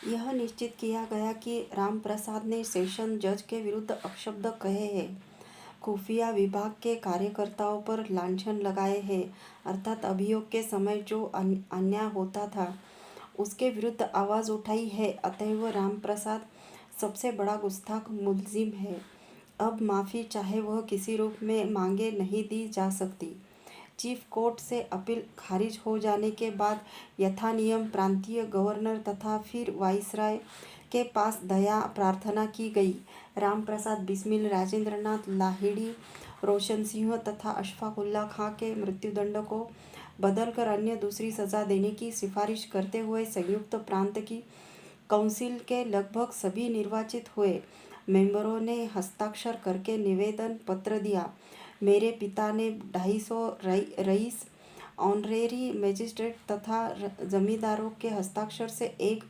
यह निश्चित किया गया कि रामप्रसाद ने सेशन जज के विरुद्ध अपशब्द कहे हैं, खुफिया विभाग के कार्यकर्ताओं पर लांछन लगाए हैं, अर्थात अभियोग के समय जो अन्याय होता था उसके विरुद्ध आवाज़ उठाई है। अतएव रामप्रसाद सबसे बड़ा गुस्ताख मुलजिम है। अब माफ़ी चाहे वह किसी रूप में मांगे नहीं दी जा सकती। चीफ कोर्ट से अपील खारिज हो जाने के बाद यथानियम प्रांतीय गवर्नर तथा फिर वाइसराय के पास दया प्रार्थना की गई। रामप्रसाद बिस्मिल, राजेंद्रनाथ लाहिड़ी, रोशन सिंह तथा अशफाकुल्ला खां के मृत्युदंड को बदलकर अन्य दूसरी सज़ा देने की सिफारिश करते हुए संयुक्त प्रांत की काउंसिल के लगभग सभी निर्वाचित हुए मेंबरों ने हस्ताक्षर करके निवेदन पत्र दिया। मेरे पिता ने 250 रईस, ऑनरेरी मजिस्ट्रेट तथा जमींदारों के हस्ताक्षर से एक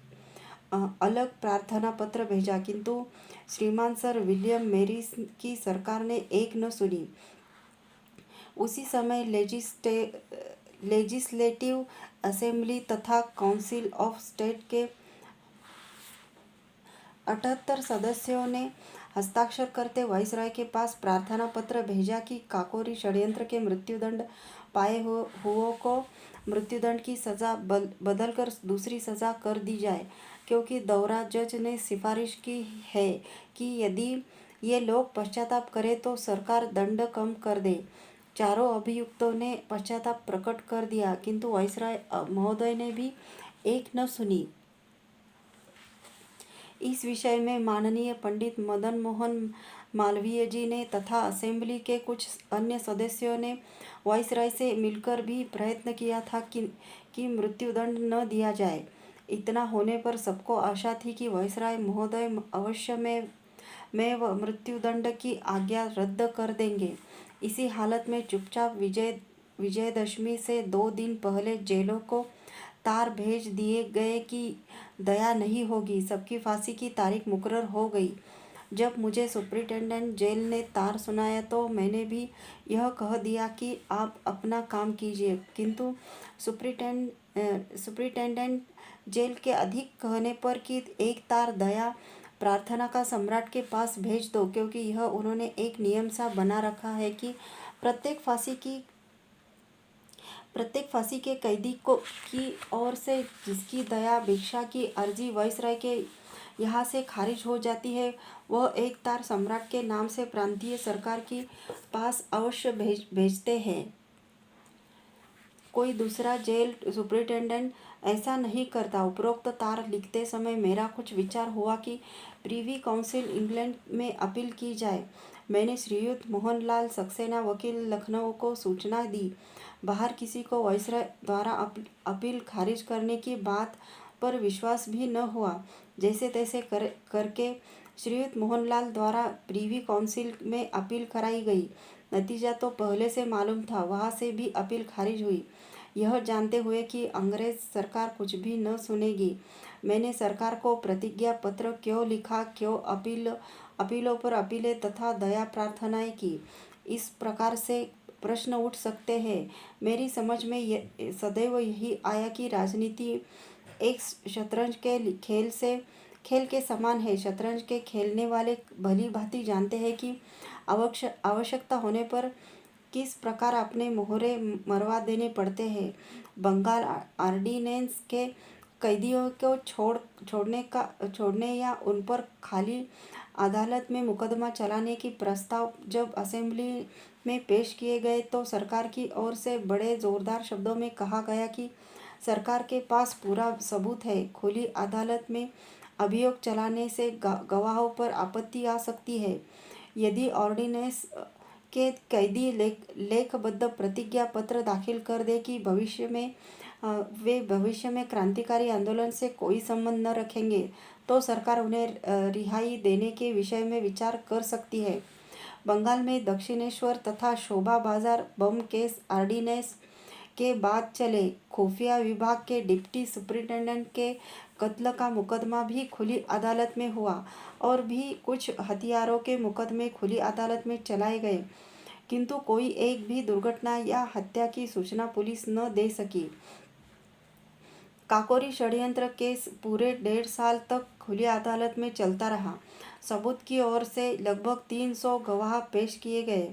अलग प्रार्थना पत्र भेजा, किंतु श्रीमान सर विलियम मेरिस की सरकार ने एक न सुनी। उसी समय लेजिस्लेटिव असेंबली तथा काउंसिल ऑफ स्टेट के 78 सदस्यों ने हस्ताक्षर करते वाइसराय के पास प्रार्थना पत्र भेजा कि काकोरी षड्यंत्र के मृत्युदंड पाए हुओं को मृत्युदंड की सज़ा बदलकर दूसरी सज़ा कर दी जाए, क्योंकि दौरा जज ने सिफारिश की है कि यदि ये लोग पश्चाताप करें तो सरकार दंड कम कर दे। चारों अभियुक्तों ने पश्चाताप प्रकट कर दिया, किंतु वाइसराय महोदय ने भी एक न सुनी। इस विषय में माननीय पंडित मदन मोहन मालवीय जी ने तथा असेंबली के कुछ अन्य सदस्यों ने वाइसराय से मिलकर भी प्रयत्न किया था कि मृत्युदंड न दिया जाए। इतना होने पर सबको आशा थी कि वाइसराय महोदय अवश्य में वह मृत्युदंड की आज्ञा रद्द कर देंगे। इसी हालत में चुपचाप विजयदशमी से 2 दिन पहले जेलों को तार भेज दिए गए कि दया नहीं होगी। सबकी फांसी की तारीख मुकर्रर हो गई। जब मुझे सुप्रिंटेंडेंट जेल ने तार सुनाया तो मैंने भी यह कह दिया कि आप अपना काम कीजिए, किंतु सुप्रिंटेंडेंट जेल के अधिक कहने पर कि एक तार दया प्रार्थना का सम्राट के पास भेज दो, क्योंकि यह उन्होंने एक नियम सा बना रखा है कि प्रत्येक फांसी के कैदी की ओर से जिसकी दया भिक्षा की अर्जी वाइसराय के यहाँ से खारिज हो जाती है, वह एक तार सम्राट के नाम से प्रांतीय सरकार के पास अवश्य भेजते हैं। कोई दूसरा जेल सुप्रिंटेंडेंट ऐसा नहीं करता। उपरोक्त तार लिखते समय मेरा कुछ विचार हुआ कि प्रीवी काउंसिल इंग्लैंड में अपील की जाए। मैंने श्रीयुत मोहनलाल सक्सेना वकील लखनऊ को सूचना दी। बाहर किसी को वाइसराय द्वारा अपील खारिज करने की बात पर विश्वास भी न हुआ। जैसे तैसे करके श्रीयुत मोहनलाल द्वारा प्रीवी काउंसिल में अपील कराई गई। नतीजा तो पहले से मालूम था, वहाँ से भी अपील खारिज हुई। यह जानते हुए कि अंग्रेज सरकार कुछ भी न सुनेगी, मैंने सरकार को प्रतिज्ञा पत्र क्यों लिखा, क्यों अपीलों पर अपीलें तथा दया प्रार्थनाएं की। इस प्रकार से प्रश्न उठ सकते हैं। मेरी समझ में सदैव यही आया कि राजनीति एक शतरंज के खेल के समान है। शतरंज के खेलने वाले भली भांति जानते हैं कि आवश्यकता होने पर किस प्रकार अपने मोहरे मरवा देने पड़ते हैं। बंगाल ऑर्डिनेंस के कैदियों को छोड़ने या उन पर खाली अदालत में मुकदमा चलाने की प्रस्ताव जब असेंबली में पेश किए गए तो सरकार की ओर से बड़े जोरदार शब्दों में कहा गया कि सरकार के पास पूरा सबूत है। खुली अदालत में अभियोग चलाने से गवाहों पर आपत्ति आ सकती है। यदि ऑर्डिनेंस के कैदी लेखबद्ध प्रतिज्ञा पत्र दाखिल कर दे कि वे भविष्य में क्रांतिकारी आंदोलन से कोई संबंध न रखेंगे, तो सरकार उन्हें रिहाई देने के विषय में विचार कर सकती है। बंगाल में दक्षिणेश्वर तथा शोभा बाजार बम केस ऑर्डिनेंस के बाद चले। खुफिया विभाग के डिप्टी सुप्रिंटेंडेंट के कत्ल का मुकदमा भी खुली अदालत में हुआ और भी कुछ हथियारों के मुकदमे खुली अदालत में चलाए गए, किंतु कोई एक भी दुर्घटना या हत्या की सूचना पुलिस न दे सकी। काकोरी षड्यंत्र केस पूरे 1.5 साल तक खुली अदालत में चलता रहा। सबूत की ओर से लगभग 300 गवाह पेश किए गए।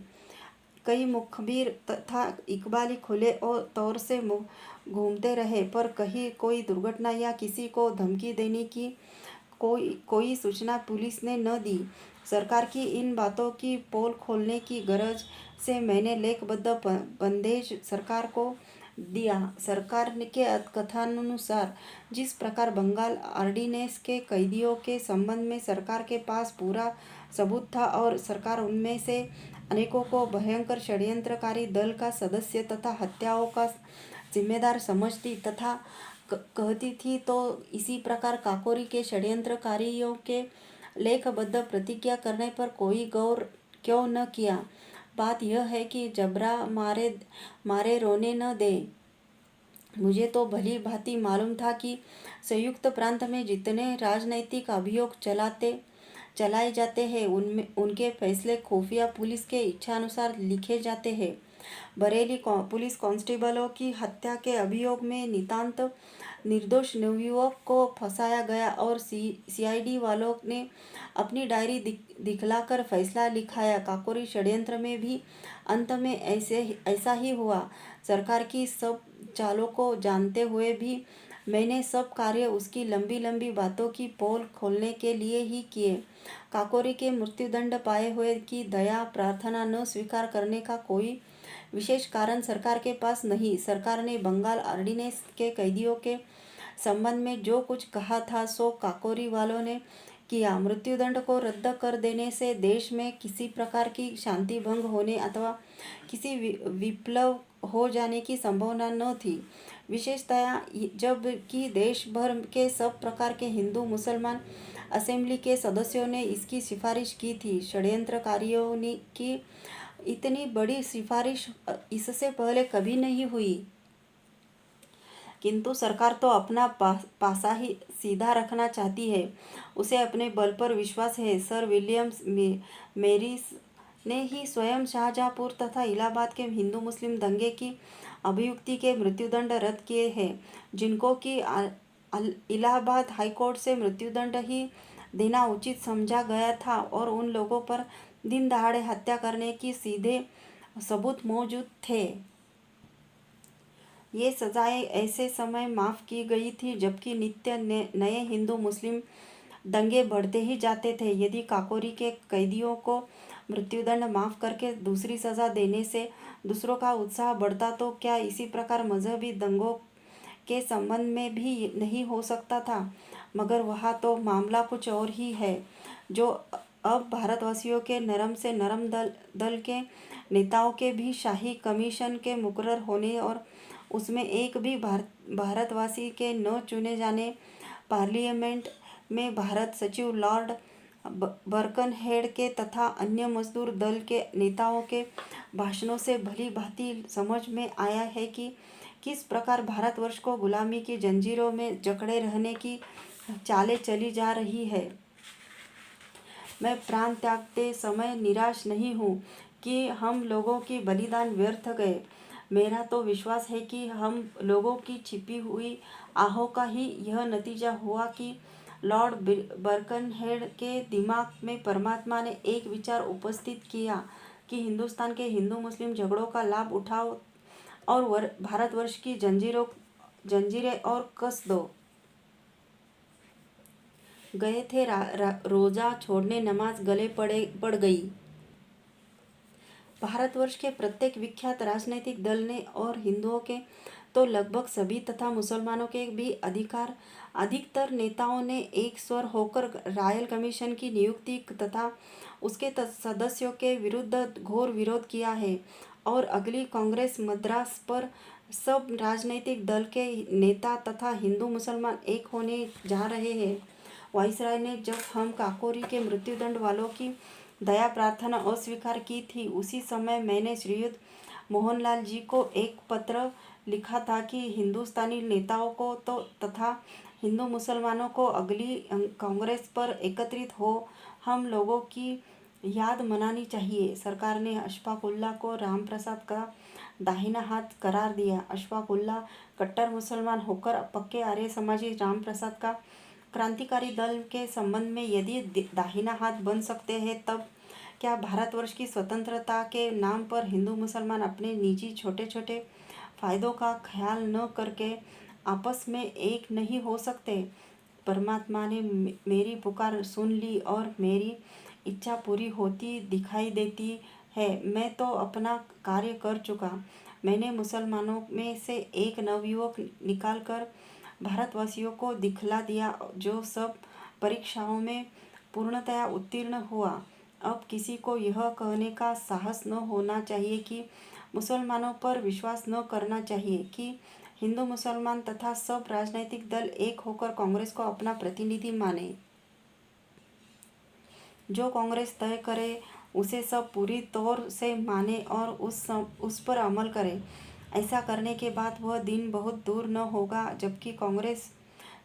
कई मुखबिर तथा इकबाली खुले और तौर से घूमते रहे, पर कहीं कोई दुर्घटना या किसी को धमकी देने की कोई सूचना पुलिस ने न दी। सरकार की इन बातों की पोल खोलने की गरज से मैंने लेखबद्ध बंदेज सरकार को दिया। सरकार के कथनानुसार जिस प्रकार बंगाल ऑर्डिनेंस के कैदियों के संबंध में सरकार के पास पूरा सबूत था और सरकार उनमें से अनेकों को भयंकर षड्यंत्रकारी दल का सदस्य तथा हत्याओं का जिम्मेदार समझती तथा कहती थी, तो इसी प्रकार काकोरी के षड्यंत्रकारियों के लेखबद्ध प्रतिज्ञा करने पर कोई गौर क्यों न किया। बात यह है कि जबरा मारे रोने न दे। मुझे तो भली भांति मालूम था कि संयुक्त प्रांत में जितने राजनैतिक अभियोग चलाए जाते हैं उनके फैसले खुफिया पुलिस के इच्छानुसार लिखे जाते हैं। बरेली पुलिस कांस्टेबलों की हत्या के अभियोग में नितांत निर्दोष नवयुवक को फंसाया गया और सीआईडी वालों ने अपनी डायरी दिखलाकर फैसला लिखाया। काकोरी षड्यंत्र में भी अंत में ऐसा ही हुआ। सरकार की सब चालों को जानते हुए भी मैंने सब कार्य उसकी लंबी लंबी बातों की पोल खोलने के लिए ही किए। काकोरी के मृत्युदंड पाए हुए की दया प्रार्थना न स्वीकार करने का कोई विशेष कारण सरकार के पास नहीं। सरकार ने बंगाल ऑर्डिनेंस के कैदियों के संबंध में जो कुछ कहा था सो काकोरी वालों ने किया। मृत्युदंड को रद्द कर देने से देश में किसी प्रकार की शांति भंग होने अथवा किसी विप्लव हो जाने की संभावना न थी, विशेषतया जबकि देश भर के सब प्रकार के हिंदू मुसलमान असेंबली के सदस्यों ने इसकी सिफारिश की थी। षड्यंत्रकारियों की इतनी बड़ी सिफारिश इससे पहले कभी नहीं हुई, किंतु सरकार तो अपना पासा ही सीधा रखना चाहती है। उसे अपने बल पर विश्वास है। सर विलियम मेरिस ने ही स्वयं शाहजहाँपुर तथा इलाहाबाद के हिंदू मुस्लिम दंगे की अभियुक्ति के मृत्युदंड रद्द किए हैं, जिनको कि इलाहाबाद हाईकोर्ट से मृत्युदंड ही देना उचित समझा गया था और उन लोगों पर दिन दहाड़े हत्या करने की सीधे सबूत मौजूद थे। ये सजाएं ऐसे समय माफ़ की गई थी जबकि नित्य नए हिंदू मुस्लिम दंगे बढ़ते ही जाते थे। यदि काकोरी के कैदियों को मृत्युदंड माफ़ करके दूसरी सज़ा देने से दूसरों का उत्साह बढ़ता, तो क्या इसी प्रकार मजहबी दंगों के संबंध में भी नहीं हो सकता था? मगर वहाँ तो मामला कुछ और ही है, जो अब भारतवासियों के नरम से नरम दल के नेताओं के भी शाही कमीशन के मुकर्रर होने और उसमें एक भी भारतवासी के न चुने जाने, पार्लियामेंट में भारत सचिव लॉर्ड बर्कनहेड के तथा अन्य मजदूर दल के नेताओं के भाषणों से भली भांति समझ में आया है कि किस प्रकार भारतवर्ष को गुलामी की जंजीरों में जकड़े रहने की चालें चली जा रही है। मैं प्राण त्यागते समय निराश नहीं हूँ कि हम लोगों की बलिदान व्यर्थ गए। मेरा तो विश्वास है कि हम लोगों की छिपी हुई आहों का ही यह नतीजा हुआ कि लॉर्ड बर्कनहेड के दिमाग में परमात्मा ने एक विचार उपस्थित किया कि हिंदुस्तान के हिंदू मुस्लिम झगड़ों का लाभ उठाओ और भारतवर्ष की जंजीरें और कस दो। गए थे रोजा छोड़ने, नमाज गले पड़ गई। भारतवर्ष के प्रत्येक विख्यात राजनीतिक दल ने और हिंदुओं के तो लगभग सभी तथा मुसलमानों के भी अधिकतर नेताओं ने एक स्वर होकर रॉयल कमीशन की नियुक्ति तथा उसके सदस्यों के विरुद्ध घोर विरोध किया है। और अगली कांग्रेस मद्रास पर सब राजनीतिक दल के नेता तथा हिंदू मुसलमान एक होने जा रहे हैं। वाइसराय ने जब हम काकोरी के मृत्युदंड वालों की दया प्रार्थना अस्वीकार की थी, उसी समय मैंने श्रीयुत मोहनलाल जी को एक पत्र लिखा था कि हिंदुस्तानी नेताओं को तो तथा हिंदू मुसलमानों को अगली कांग्रेस पर एकत्रित हो हम लोगों की याद मनानी चाहिए। सरकार ने अशफाक उल्लाह को राम प्रसाद का दाहिना हाथ करार दिया। अशफाक उल्लाह कट्टर मुसलमान होकर पक्के आर्य समाजी रामप्रसाद का क्रांतिकारी दल के संबंध में यदि दाहिना हाथ बन सकते हैं, तब क्या भारतवर्ष की स्वतंत्रता के नाम पर हिंदू मुसलमान अपने निजी छोटे छोटे फायदों का ख्याल न करके आपस में एक नहीं हो सकते? परमात्मा ने मेरी पुकार सुन ली और मेरी इच्छा पूरी होती दिखाई देती है। मैं तो अपना कार्य कर चुका। मैंने मुसलमानों में से एक नवयुवक निकालकर भारतवासियों को दिखला दिया, जो सब परीक्षाओं में पूर्णतया उत्तीर्ण हुआ। अब किसी को यह कहने का साहस न होना चाहिए कि मुसलमानों पर विश्वास न करना चाहिए कि हिंदू मुसलमान तथा सब राजनीतिक दल एक होकर कांग्रेस को अपना प्रतिनिधि माने। जो कांग्रेस तय करे उसे सब पूरी तौर से माने और उस पर अमल करे। ऐसा करने के बाद वह दिन बहुत दूर न होगा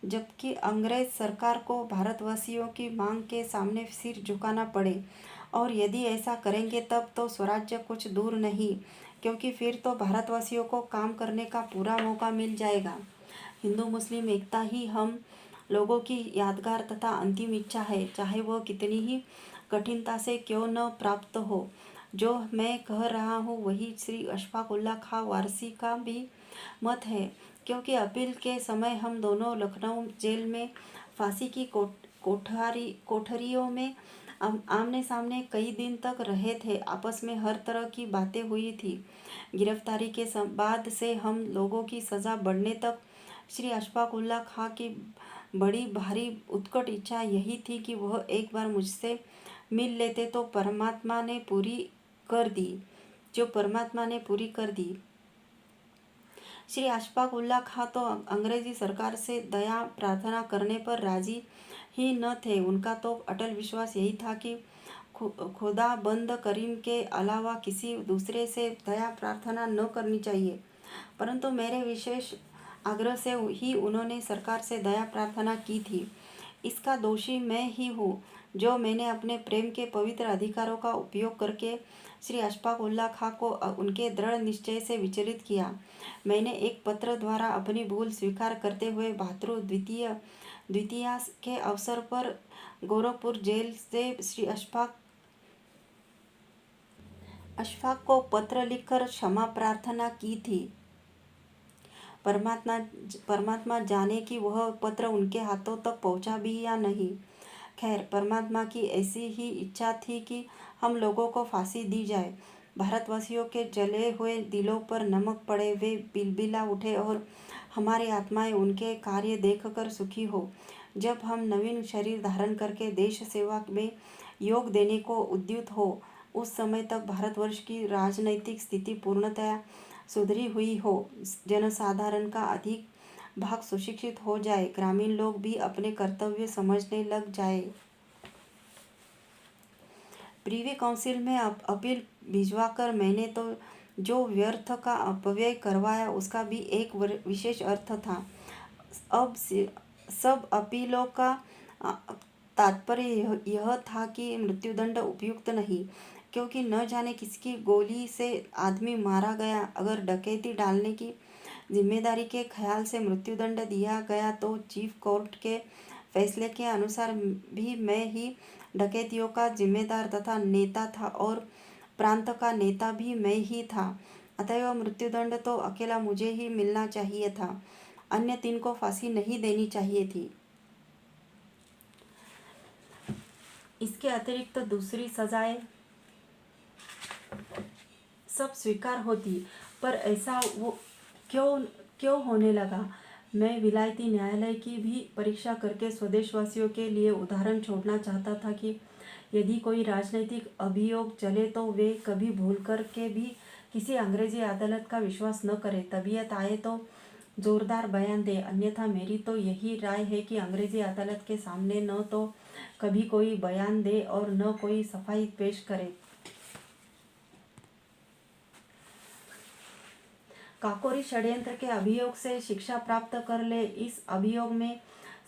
जबकि अंग्रेज सरकार को भारतवासियों की मांग के सामने सिर झुकाना पड़े। और यदि ऐसा करेंगे तब तो स्वराज्य कुछ दूर नहीं, क्योंकि फिर तो भारतवासियों को काम करने का पूरा मौका मिल जाएगा। हिंदू मुस्लिम एकता ही हम लोगों की यादगार तथा अंतिम इच्छा है, चाहे वह कितनी ही कठिनता से क्यों न प्राप्त हो। जो मैं कह रहा हूँ वही श्री अशफाक उल्लाह खां वारसी का भी मत है, क्योंकि अपील के समय हम दोनों लखनऊ जेल में फांसी की कोठरियों में आमने सामने कई दिन तक रहे थे। आपस में हर तरह की बातें हुई थी। गिरफ्तारी के बाद से हम लोगों की सज़ा बढ़ने तक श्री अशफाक उल्लाह खां की बड़ी भारी उत्कट इच्छा यही थी कि वह एक बार मुझसे मिल लेते तो परमात्मा ने पूरी कर दी। श्री अशफाक उल्लाह खां तो अंग्रेजी सरकार से दया प्रार्थना करने पर राजी ही न थे। उनका तो अटल विश्वास यही था कि खुदा बंद करीम के अलावा किसी दूसरे से दया प्रार्थना न करनी चाहिए। परंतु मेरे विशेष आग्रह से ही उन्होंने सरकार से दया प्रार्थना की थी। इसका दोषी मैं ही हूँ, जो मैंने अपने प्रेम के पवित्र अधिकारों का उपयोग करके श्री अशफाक उल्लाह खां को उनके दृढ़ निश्चय से विचलित किया। मैंने एक पत्र द्वारा अपनी भूल स्वीकार करते हुए भाद्र द्वितीया के अवसर पर गोरखपुर जेल से श्री अशफाक को पत्र लिखकर क्षमा प्रार्थना की थी। परमात्मा जाने कि वह पत्र उनके हाथों तक पहुंचा भी या नहीं। खैर, परमात्मा की ऐसी ही इच्छा थी कि हम लोगों को फांसी दी जाए। भारतवासियों के जले हुए दिलों पर नमक पड़े, वे बिलबिला उठे और हमारी आत्माएं उनके कार्य देखकर सुखी हो। जब हम नवीन शरीर धारण करके देश सेवा में योग देने को उद्युत हो, उस समय तक भारतवर्ष की राजनैतिक स्थिति पूर्णतया सुधरी हुई हो, जनसाधारण का अधिक भाग सुशिक्षित हो जाए, ग्रामीण लोग भी अपने कर्तव्य समझने लग जाए। प्रीवी काउंसिल में अपील भिजवाकर मैंने तो जो व्यर्थ का अपव्यय करवाया उसका भी एक विशेष अर्थ था। अब सब अपीलों का तात्पर्य यह था कि मृत्युदंड उपयुक्त नहीं, क्योंकि न जाने किसकी गोली से आदमी मारा गया। अगर डकैती डालने की जिम्मेदारी के ख्याल से मृत्युदंड दिया गया तो चीफ कोर्ट के फैसले के अनुसार भी मैं ही डकैतियों का जिम्मेदार तथा नेता था और प्रांत का नेता भी मैं ही था। अतएव मृत्युदंड तो अकेला मुझे ही मिलना चाहिए था, अन्य 3 को फांसी नहीं देनी चाहिए थी। इसके अतिरिक्त दूसरी सजाएं सब स्वीकार होती, पर ऐसा वो क्यों होने लगा? मैं विलायती न्यायालय की भी परीक्षा करके स्वदेशवासियों के लिए उदाहरण छोड़ना चाहता था कि यदि कोई राजनीतिक अभियोग चले तो वे कभी भूल कर के भी किसी अंग्रेजी अदालत का विश्वास न करें। तबीयत आए तो जोरदार बयान दे, अन्यथा मेरी तो यही राय है कि अंग्रेजी अदालत के सामने न तो कभी कोई बयान दे और न कोई सफाई पेश करे। काकोरी षड्यंत्र के अभियोग से शिक्षा प्राप्त कर ले, इस अभियोग में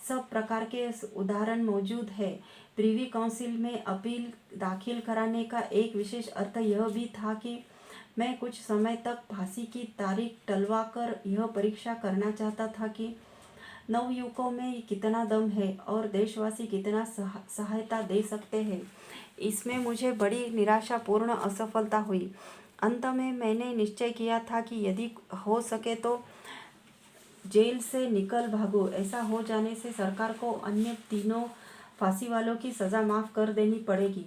सब प्रकार के उदाहरण मौजूद है। प्रीवी काउंसिल में अपील दाखिल कराने का एक विशेष अर्थ यह भी था कि मैं कुछ समय तक फांसी की तारीख टलवाकर यह परीक्षा करना चाहता था कि नवयुवकों में कितना दम है और देशवासी कितना सहायता दे सकते हैं। इसमें मुझे बड़ी निराशापूर्ण असफलता हुई। अंत में मैंने निश्चय किया था कि यदि हो सके तो जेल से निकल भागो। ऐसा हो जाने से सरकार को अन्य तीनों फांसी वालों की सज़ा माफ़ कर देनी पड़ेगी,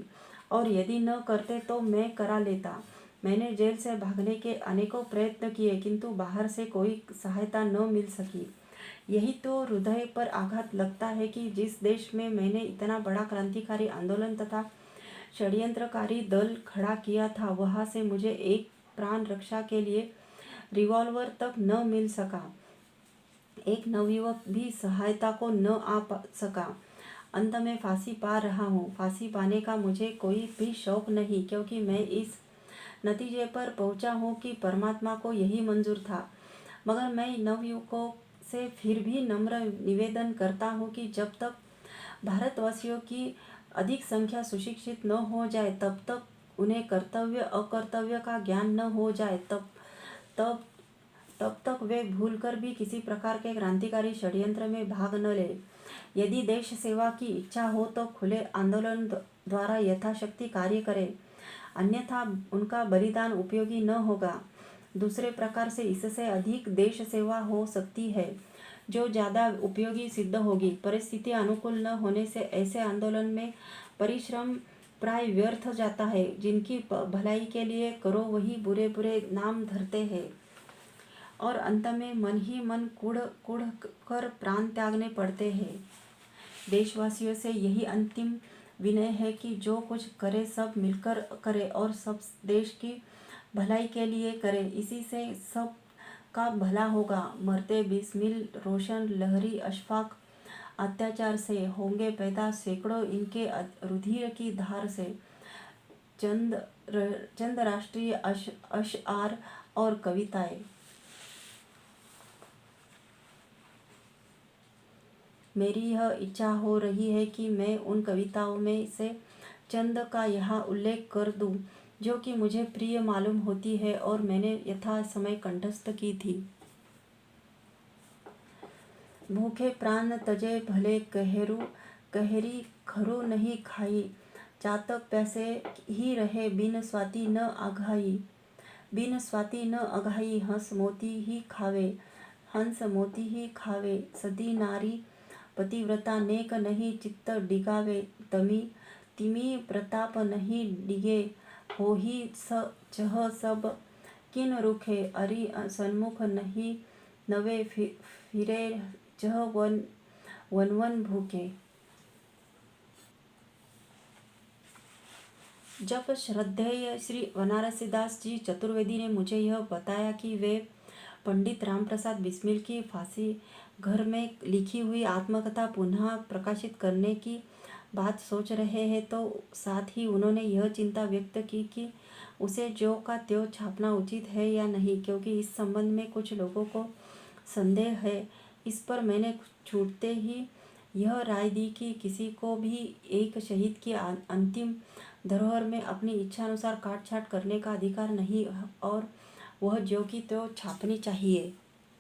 और यदि न करते तो मैं करा लेता। मैंने जेल से भागने के अनेकों प्रयत्न किए, किंतु बाहर से कोई सहायता न मिल सकी। यही तो हृदय पर आघात लगता है कि जिस देश में मैंने इतना बड़ा क्रांतिकारी आंदोलन तथा षड्यंत्रकारी दल खड़ा किया था, वहाँ से मुझे एक प्राण रक्षा के लिए रिवॉल्वर तक न मिल सका। एक नवयुवक भी सहायता को न आ सका। अंत में फांसी पा रहा हूँ। फांसी पाने का मुझे कोई भी शौक नहीं, क्योंकि मैं इस नतीजे पर पहुँचा हूँ कि परमात्मा को यही मंजूर था। मगर मैं नवयुवकों से फिर भी नम्र निवेदन करता हूँ कि जब तक भारतवासियों की अधिक संख्या सुशिक्षित न हो जाए, तब तक उन्हें कर्तव्य अकर्तव्य का ज्ञान न हो जाए, तब तब तक वे भूलकर भी किसी प्रकार के क्रांतिकारी षड्यंत्र में भाग न ले। यदि देश सेवा की इच्छा हो तो खुले आंदोलन द्वारा यथाशक्ति कार्य करें, अन्यथा उनका बलिदान उपयोगी न होगा। दूसरे प्रकार से इससे अधिक देश सेवा हो सकती है, जो ज़्यादा उपयोगी सिद्ध होगी। परिस्थिति अनुकूल न होने से ऐसे आंदोलन में परिश्रम प्राय व्यर्थ जाता है। जिनकी भलाई के लिए करो, वही बुरे बुरे नाम धरते हैं, और अंत में मन ही मन कूढ़ कूढ़ कर प्राण त्यागने पड़ते हैं। देशवासियों से यही अंतिम विनय है कि जो कुछ करे सब मिलकर करे और सब देश की भलाई के लिए करे। इसी से सब का भला होगा। मरते बिस्मिल रोशन लहरी अशफाक अत्याचार से होंगे पैदा सैकड़ों इनके रुधिर की धार से। चंद राष्ट्रीय अशआर और कविताएं। मेरी यह इच्छा हो रही है कि मैं उन कविताओं में से चंद का यहाँ उल्लेख कर दूं, जो कि मुझे प्रिय मालूम होती है और मैंने यथा समय कंठस्थ की थी। भूखे प्राण तजे भले कहेरी खरू नहीं खाई, चातक प्यासे ही रहे बिन स्वाति न अघाई, हंस मोती ही खावे सदी नारी, पतिव्रता नेक नहीं चित्त डिगावे, तिमी प्रताप नहीं डिगे, हो ही चह सब किन रुखे, अरि सन्मुख नहीं नवे फिरे, चह वन भूखे। जब श्रद्धेय श्री बनारसीदास जी चतुर्वेदी ने मुझे यह बताया कि वे पंडित रामप्रसाद बिस्मिल की फांसी घर में लिखी हुई आत्मकथा पुनः प्रकाशित करने की बात सोच रहे हैं, तो साथ ही उन्होंने यह चिंता व्यक्त की कि उसे ज्यों का त्यों छापना उचित है या नहीं, क्योंकि इस संबंध में कुछ लोगों को संदेह है। इस पर मैंने छूटते ही यह राय दी कि किसी को भी एक शहीद की अंतिम धरोहर में अपनी इच्छानुसार काट छाट करने का अधिकार नहीं, और वह ज्यों की त्यों छापनी चाहिए।